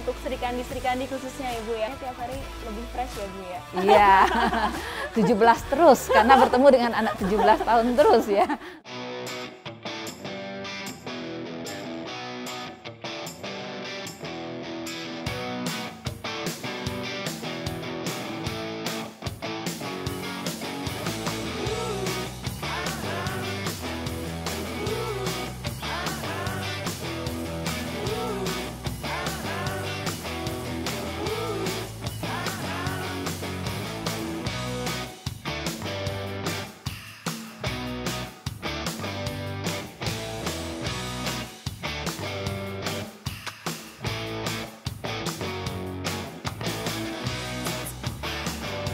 untuk Srikandi khususnya Ibu ya, tiap hari lebih fresh ya Bu ya? Iya, 17 terus, karena bertemu dengan anak 17 tahun terus ya.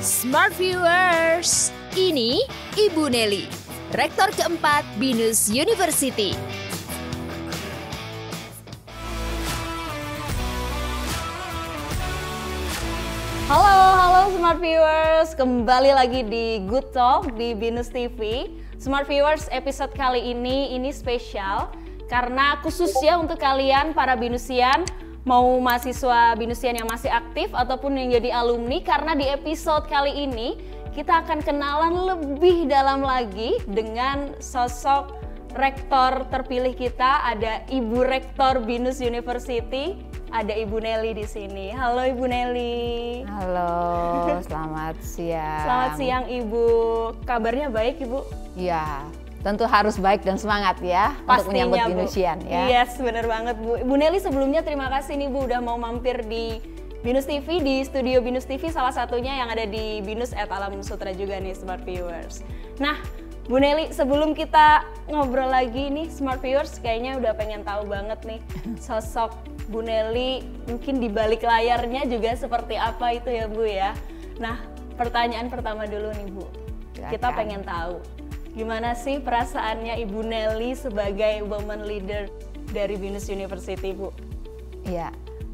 Smart Viewers, ini Ibu Nelly, Rektor keempat BINUS University. Halo Smart Viewers, kembali lagi di Good Talk di BINUS TV. Smart Viewers, episode kali ini spesial karena khususnya untuk kalian para BINUSian, mau mahasiswa BINUSian yang masih aktif ataupun yang jadi alumni, karena di episode kali ini kita akan kenalan lebih dalam lagi dengan sosok rektor terpilih kita. Ada Ibu Rektor BINUS University, ada Ibu Nelly di sini. Halo Ibu Nelly. Halo, selamat siang. Selamat siang Ibu. Kabarnya baik Ibu? Ya, tentu harus baik dan semangat ya. Pastinya, untuk menyambut BINUSian ya. Yes, bener banget Bu. Ibu Nelly, sebelumnya terima kasih nih Bu udah mau mampir di BINUS TV, di studio BINUS TV, salah satunya yang ada di BINUS @Alam Sutra juga nih Smart Viewers. Nah Bu Nelly, sebelum kita ngobrol lagi nih Smart Viewers, kayaknya udah pengen tahu banget nih sosok Bu Nelly mungkin di balik layarnya juga seperti apa itu ya Bu ya. Nah pertanyaan pertama dulu nih Bu, kita pengen tahu gimana sih perasaannya Ibu Nelly sebagai woman leader dari BINUS University, Bu?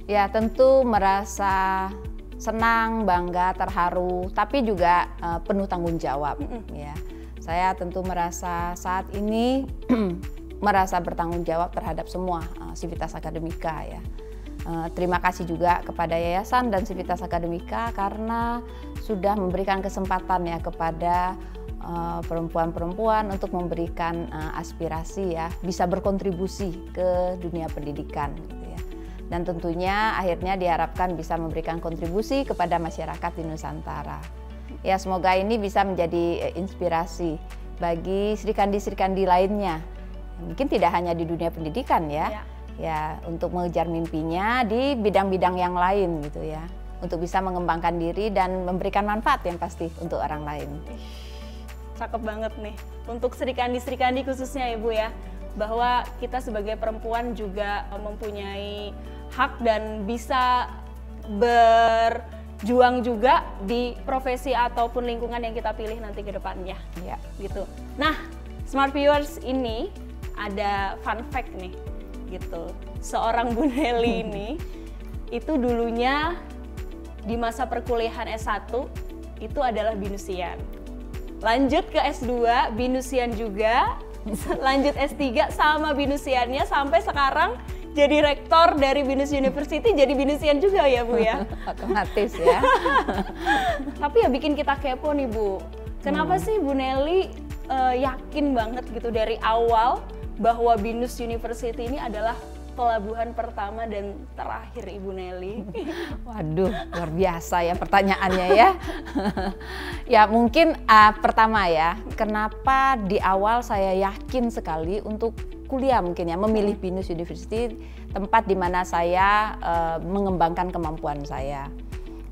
Ya tentu merasa senang, bangga, terharu, tapi juga penuh tanggung jawab. Ya, saya tentu merasa saat ini merasa bertanggung jawab terhadap semua Sivitas Akademika ya. Terima kasih juga kepada Yayasan dan Sivitas Akademika karena sudah memberikan kesempatan ya kepada perempuan-perempuan untuk memberikan aspirasi ya, bisa berkontribusi ke dunia pendidikan gitu ya. Dan tentunya akhirnya diharapkan bisa memberikan kontribusi kepada masyarakat di Nusantara. Ya, semoga ini bisa menjadi inspirasi bagi Srikandi lainnya. Mungkin tidak hanya di dunia pendidikan ya. Ya, untuk mengejar mimpinya di bidang-bidang yang lain gitu ya. Untuk bisa mengembangkan diri dan memberikan manfaat yang pasti untuk orang lain. Cakep banget nih untuk Srikandi khususnya Ibu ya, bahwa kita sebagai perempuan juga mempunyai hak dan bisa berjuang juga di profesi ataupun lingkungan yang kita pilih nanti ke depannya ya gitu. Nah Smart Viewers, ini ada fun fact nih gitu, seorang Bu Nelly ini itu dulunya di masa perkuliahan S1 itu adalah BINUSian. Lanjut ke S2, BINUSian juga, lanjut S3 sama BINUSiannya, sampai sekarang jadi rektor dari BINUS University, jadi BINUSian juga ya Bu ya? Otomatis ya. Tapi ya bikin kita kepo nih Bu, kenapa sih Bu Nelly yakin banget gitu dari awal bahwa BINUS University ini adalah pelabuhan pertama dan terakhir Ibu Nelly? Waduh, luar biasa ya pertanyaannya ya. Ya mungkin pertama ya, kenapa di awal saya yakin sekali untuk kuliah mungkin ya, memilih BINUS University, tempat di mana saya mengembangkan kemampuan saya.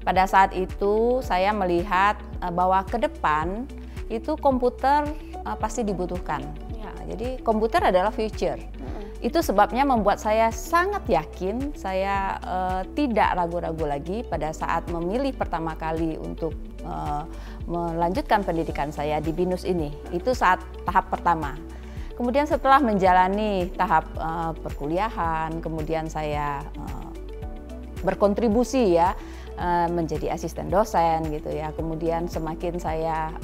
Pada saat itu saya melihat bahwa ke depan itu komputer pasti dibutuhkan. Ya, jadi komputer adalah future. Itu sebabnya membuat saya sangat yakin, saya tidak ragu-ragu lagi pada saat memilih pertama kali untuk melanjutkan pendidikan saya di BINUS ini. Itu saat tahap pertama. Kemudian setelah menjalani tahap perkuliahan, kemudian saya berkontribusi ya, menjadi asisten dosen gitu ya. Kemudian semakin saya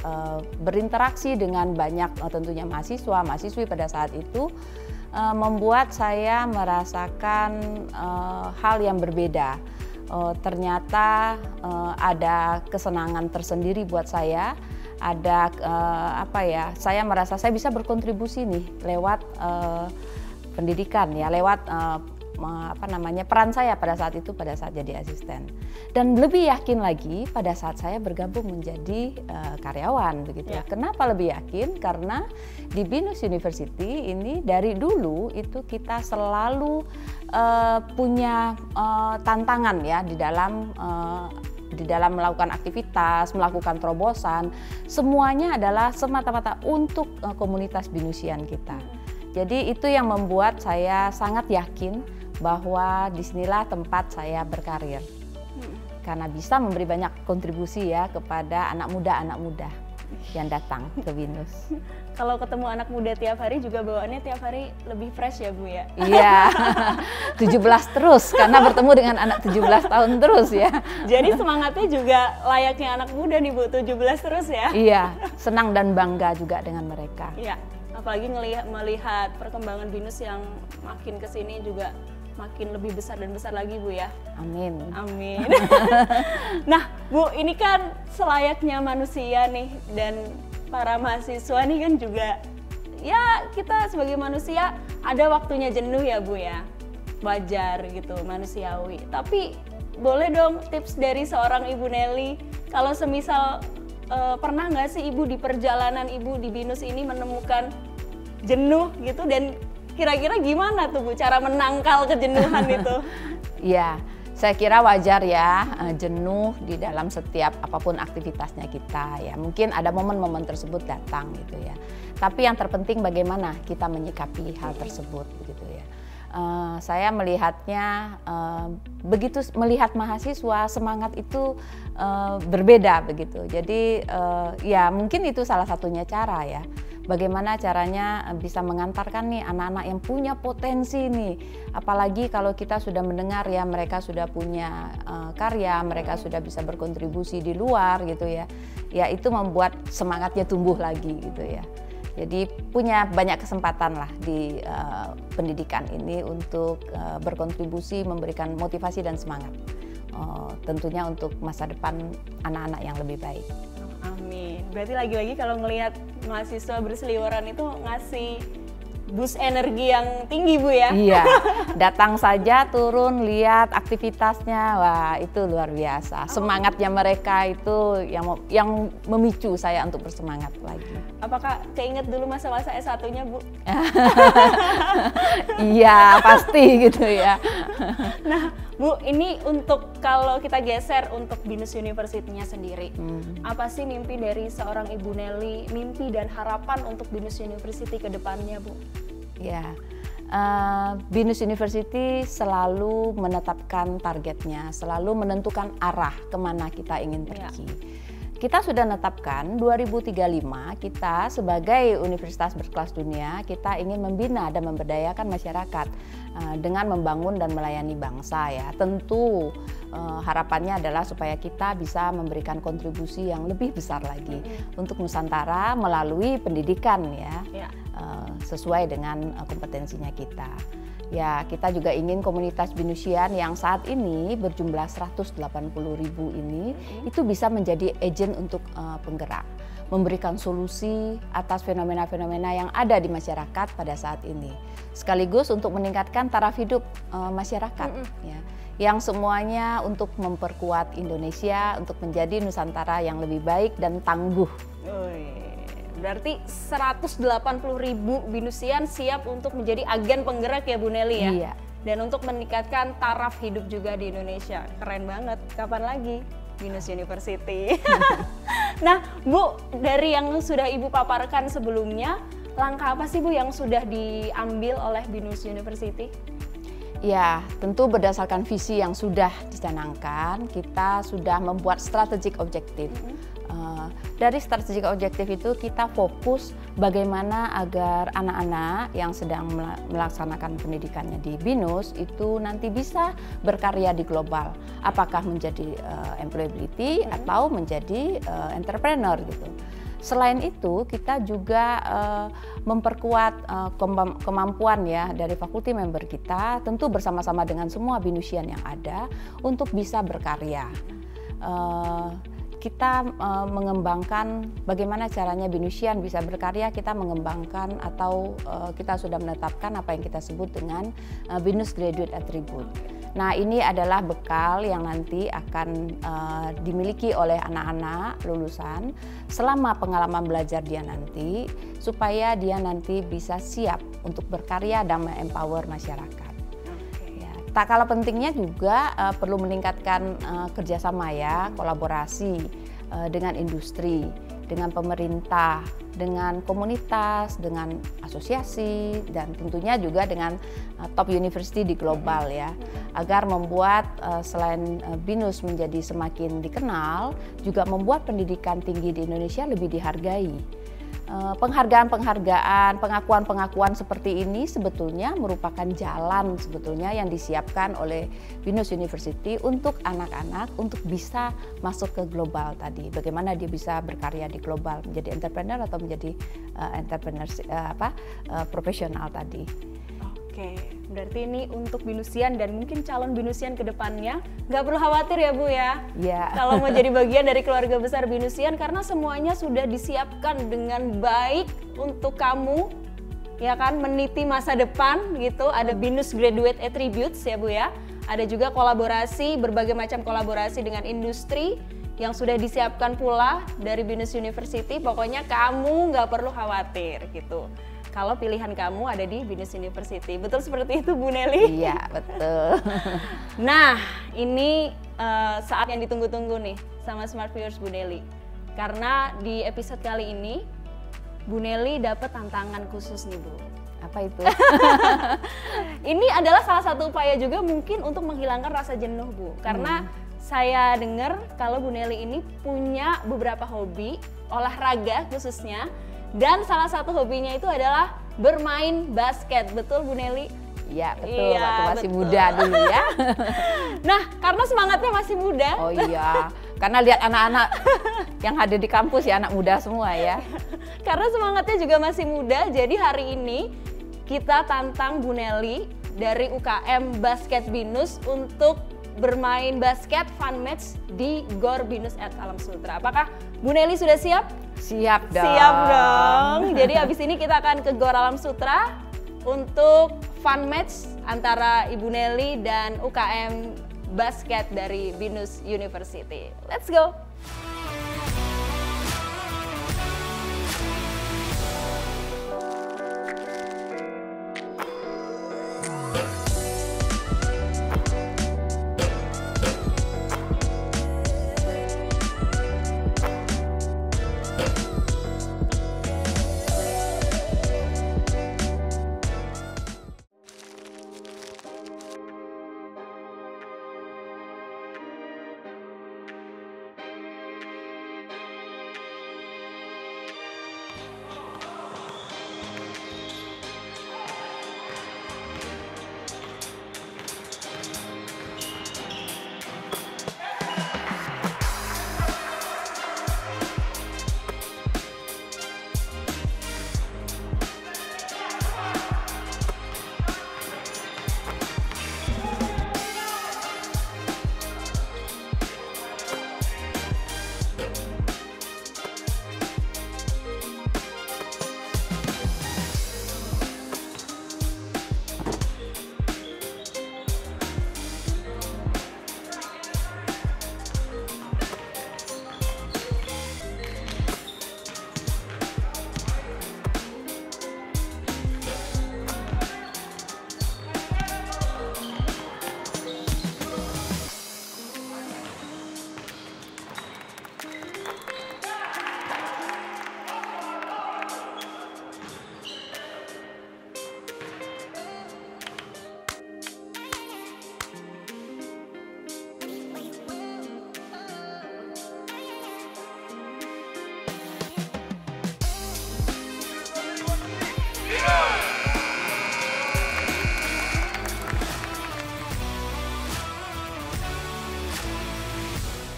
berinteraksi dengan banyak tentunya mahasiswa, mahasiswi pada saat itu, membuat saya merasakan hal yang berbeda. Ternyata ada kesenangan tersendiri buat saya. Ada saya merasa saya bisa berkontribusi nih lewat pendidikan ya, lewat peran saya pada saat jadi asisten. Dan lebih yakin lagi pada saat saya bergabung menjadi karyawan begitu. Ya. Kenapa lebih yakin? Karena di BINUS University ini dari dulu itu kita selalu punya tantangan ya di dalam melakukan aktivitas, melakukan terobosan, semuanya adalah semata-mata untuk komunitas binusian kita. Jadi itu yang membuat saya sangat yakin bahwa disinilah tempat saya berkarir. Karena bisa memberi banyak kontribusi ya kepada anak muda yang datang ke BINUS. Kalau ketemu anak muda tiap hari juga bawaannya tiap hari lebih fresh ya Bu ya? Iya, 17 terus karena bertemu dengan anak 17 tahun terus ya. Jadi semangatnya juga layaknya anak muda nih Bu, 17 terus ya? Iya, senang dan bangga juga dengan mereka. Iya, apalagi melihat perkembangan BINUS yang makin kesini juga makin lebih besar dan besar lagi Bu ya. Amin. Amin. Nah Bu, ini kan selayaknya manusia nih, dan para mahasiswa nih kan juga ya, kita sebagai manusia ada waktunya jenuh ya Bu ya. Wajar gitu, manusiawi. Tapi boleh dong tips dari seorang Ibu Nelly, kalau semisal pernah nggak sih Ibu di perjalanan Ibu di BINUS ini menemukan jenuh gitu, dan kira-kira gimana tuh Bu cara menangkal kejenuhan itu? Iya, saya kira wajar ya jenuh di dalam setiap apapun aktivitasnya kita ya. Mungkin ada momen-momen tersebut datang gitu ya. Tapi yang terpenting bagaimana kita menyikapi hal tersebut gitu ya. Saya melihatnya begitu melihat mahasiswa semangat itu berbeda begitu. Jadi ya mungkin itu salah satunya cara ya. Bagaimana caranya bisa mengantarkan nih anak-anak yang punya potensi nih, apalagi kalau kita sudah mendengar ya mereka sudah punya karya, mereka sudah bisa berkontribusi di luar gitu ya, ya itu membuat semangatnya tumbuh lagi gitu ya. Jadi punya banyak kesempatan lah di pendidikan ini untuk berkontribusi, memberikan motivasi dan semangat, tentunya untuk masa depan anak-anak yang lebih baik. Amin. Berarti lagi-lagi kalau ngelihat mahasiswa berseliweran itu ngasih boost energi yang tinggi Bu ya? Iya, datang saja turun lihat aktivitasnya, wah itu luar biasa. Semangatnya mereka itu yang memicu saya untuk bersemangat lagi. Apakah keinget dulu masa-masa S1-nya Bu? Iya, pasti gitu ya. Nah Bu, ini untuk kalau kita geser untuk BINUS University-nya sendiri, apa sih mimpi dari seorang Ibu Nelly, mimpi dan harapan untuk BINUS University ke depannya Bu? Ya, BINUS University selalu menetapkan targetnya, selalu menentukan arah kemana kita ingin pergi. Kita sudah menetapkan 2035 kita sebagai universitas berkelas dunia, kita ingin membina dan memberdayakan masyarakat dengan membangun dan melayani bangsa ya. Tentu harapannya adalah supaya kita bisa memberikan kontribusi yang lebih besar lagi untuk Nusantara melalui pendidikan ya. Sesuai dengan kompetensinya kita. Ya, kita juga ingin komunitas binusian yang saat ini berjumlah 180.000 ini itu bisa menjadi agent untuk penggerak, memberikan solusi atas fenomena-fenomena yang ada di masyarakat pada saat ini. Sekaligus untuk meningkatkan taraf hidup masyarakat ya. Yang semuanya untuk memperkuat Indonesia untuk menjadi Nusantara yang lebih baik dan tangguh. Berarti 180.000 binusian siap untuk menjadi agen penggerak ya Bu Nelly ya? Iya. Dan untuk meningkatkan taraf hidup juga di Indonesia. Keren banget, kapan lagi BINUS University? Nah Bu, dari yang sudah Ibu paparkan sebelumnya, langkah apa sih Bu yang sudah diambil oleh BINUS University? Ya, tentu berdasarkan visi yang sudah dicanangkan, kita sudah membuat strategic objective. Dari strategic objective itu kita fokus bagaimana agar anak-anak yang sedang melaksanakan pendidikannya di BINUS itu nanti bisa berkarya di global. Apakah menjadi employability atau menjadi entrepreneur gitu. Selain itu, kita juga memperkuat kemampuan ya dari fakulti member kita, tentu bersama-sama dengan semua binusian yang ada untuk bisa berkarya. Kita mengembangkan bagaimana caranya binusian bisa berkarya, kita mengembangkan atau kita sudah menetapkan apa yang kita sebut dengan Binus Graduate Attribute. Nah, ini adalah bekal yang nanti akan dimiliki oleh anak-anak lulusan selama pengalaman belajar dia nanti, supaya dia nanti bisa siap untuk berkarya dan empower masyarakat. Tak kalah pentingnya juga perlu meningkatkan kerjasama ya, kolaborasi dengan industri, dengan pemerintah, dengan komunitas, dengan asosiasi, dan tentunya juga dengan top university di global ya, agar membuat selain BINUS menjadi semakin dikenal, juga membuat pendidikan tinggi di Indonesia lebih dihargai. Penghargaan-penghargaan, pengakuan-pengakuan seperti ini sebetulnya merupakan jalan sebetulnya yang disiapkan oleh BINUS University untuk anak-anak untuk bisa masuk ke global tadi. Bagaimana dia bisa berkarya di global, menjadi entrepreneur atau menjadi profesional tadi. Oke, berarti ini untuk binusian dan mungkin calon binusian ke depannya nggak perlu khawatir ya Bu ya. Ya. Kalau mau jadi bagian dari keluarga besar binusian, karena semuanya sudah disiapkan dengan baik untuk kamu, ya kan, meniti masa depan gitu. Ada Binus Graduate Attributes ya Bu ya. Ada juga kolaborasi, berbagai macam kolaborasi dengan industri yang sudah disiapkan pula dari Binus University. Pokoknya kamu nggak perlu khawatir gitu. Kalau pilihan kamu ada di Binus University. Betul seperti itu Bu Nelly? Iya, betul. Nah, ini saat yang ditunggu-tunggu nih sama Smart Viewers Bu Nelly. Karena di episode kali ini, Bu Nelly dapat tantangan khusus nih Bu. Apa itu? Ini adalah salah satu upaya juga mungkin untuk menghilangkan rasa jenuh Bu. Karena saya dengar kalau Bu Nelly ini punya beberapa hobi, olahraga khususnya. Dan salah satu hobinya itu adalah bermain basket, betul Bu Nelly? Iya betul, iya, waktu masih betul. muda dulu ya. Nah, karena semangatnya masih muda. Oh iya, karena lihat anak-anak yang hadir di kampus ya, anak muda semua ya. Karena semangatnya juga masih muda, jadi hari ini kita tantang Bu Nelly dari UKM Basket Binus untuk bermain basket fun match di GOR Binus Alam Sutra. Apakah Bu Nelly sudah siap? Siap dong. Siap dong. Jadi abis ini kita akan ke GOR Alam Sutra untuk fun match antara Ibu Nelly dan UKM Basket dari Binus University. Let's go.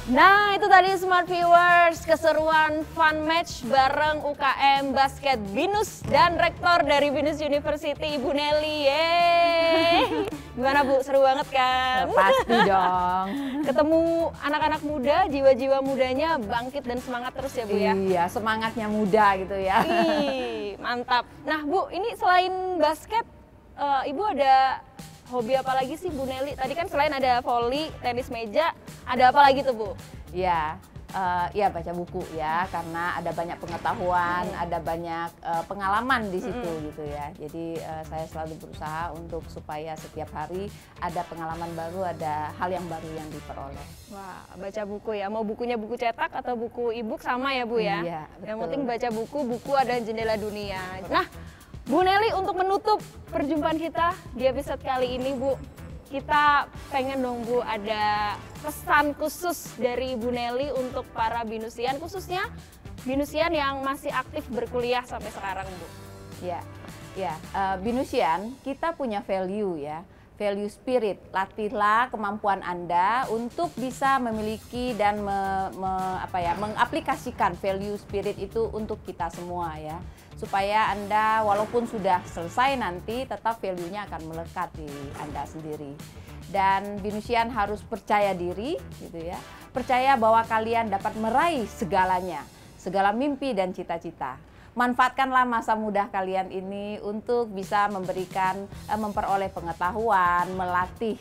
Nah, itu tadi Smart Viewers, keseruan fun match bareng UKM Basket Binus dan Rektor dari Binus University, Ibu Nelly. Yeay. Gimana Bu, seru banget kan? Pasti dong. Ketemu anak-anak muda, jiwa-jiwa mudanya bangkit dan semangat terus ya Bu ya? Iya, semangatnya muda gitu ya. Ih, mantap. Nah Bu, ini selain basket, Ibu ada hobi apa lagi sih Bu Nelly? Tadi kan selain ada volley, tenis meja, ada apa lagi tuh Bu? Ya, ya baca buku ya, karena ada banyak pengetahuan, ada banyak pengalaman di situ gitu ya. Jadi saya selalu berusaha untuk supaya setiap hari ada pengalaman baru, ada hal yang baru yang diperoleh. Wah, baca buku ya. Mau bukunya buku cetak atau buku e-book sama ya Bu ya? Iya, Yang betul. penting baca buku, buku ada jendela dunia. Nah, Bu Nelly, untuk menutup perjumpaan kita di episode kali ini Bu, kita pengen dong Bu ada pesan khusus dari Bu Nelly untuk para binusian, khususnya binusian yang masih aktif berkuliah sampai sekarang Bu. Ya, ya, binusian kita punya value ya, value spirit. Latihlah kemampuan Anda untuk bisa memiliki dan mengaplikasikan value spirit itu untuk kita semua ya. Supaya Anda walaupun sudah selesai nanti tetap value-nya akan melekat di Anda sendiri. Dan binusian harus percaya diri gitu ya. Percaya bahwa kalian dapat meraih segalanya, segala mimpi dan cita-cita. Manfaatkanlah masa muda kalian ini untuk bisa memperoleh pengetahuan, melatih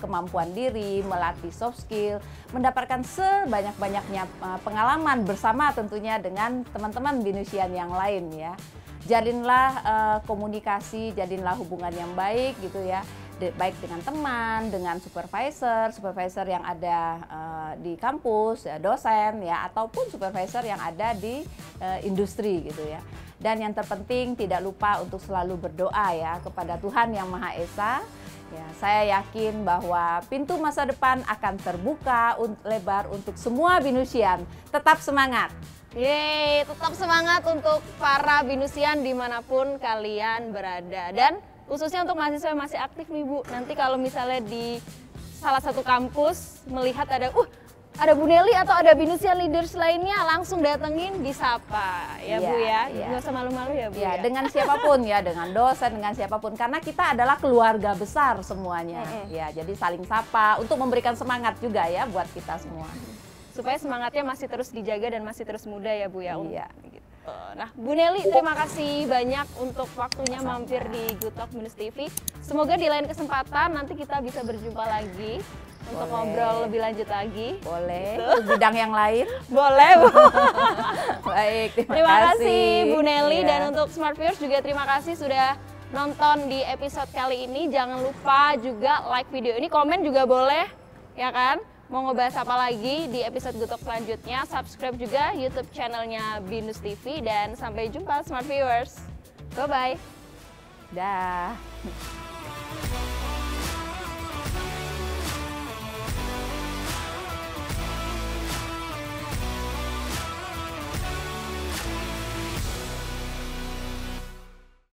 kemampuan diri, melatih soft skill, mendapatkan sebanyak-banyaknya pengalaman bersama tentunya dengan teman-teman binusian yang lain ya. Jalinlah komunikasi, jalinlah hubungan yang baik gitu ya. Baik dengan teman, dengan supervisor yang ada di kampus, dosen ya, ataupun supervisor yang ada di industri gitu ya. Dan yang terpenting tidak lupa untuk selalu berdoa ya kepada Tuhan Yang Maha Esa. Ya, saya yakin bahwa pintu masa depan akan terbuka lebar untuk semua binusian. Tetap semangat. Yeay, tetap semangat untuk para binusian dimanapun kalian berada. Dan khususnya untuk mahasiswa yang masih aktif nih Bu, nanti kalau misalnya di salah satu kampus melihat ada Bu Nelly atau ada binusian leaders lainnya, langsung datengin, disapa ya Bu ya. Nggak usah malu-malu ya Bu ya. Dengan siapapun ya, dengan dosen, dengan siapapun, karena kita adalah keluarga besar semuanya. Ya, jadi saling sapa untuk memberikan semangat juga ya buat kita semua. Supaya semangatnya masih terus dijaga dan masih terus muda ya Bu ya. Iya. Nah, Bu Nelly, terima kasih banyak untuk waktunya mampir di Good Talk Binus TV. Semoga di lain kesempatan nanti kita bisa berjumpa lagi untuk ngobrol lebih lanjut lagi. Boleh, Gitu. untuk bidang yang lain. Boleh Bu. Baik, Terima kasih Bu Nelly. Iya. Dan untuk Smart Viewers juga terima kasih sudah nonton di episode kali ini. Jangan lupa juga like video ini, komen juga boleh, ya kan? Mau ngebahas apa lagi di episode Good Talk selanjutnya, subscribe juga YouTube channelnya Binus TV, dan sampai jumpa Smart Viewers. Bye-bye. Dah.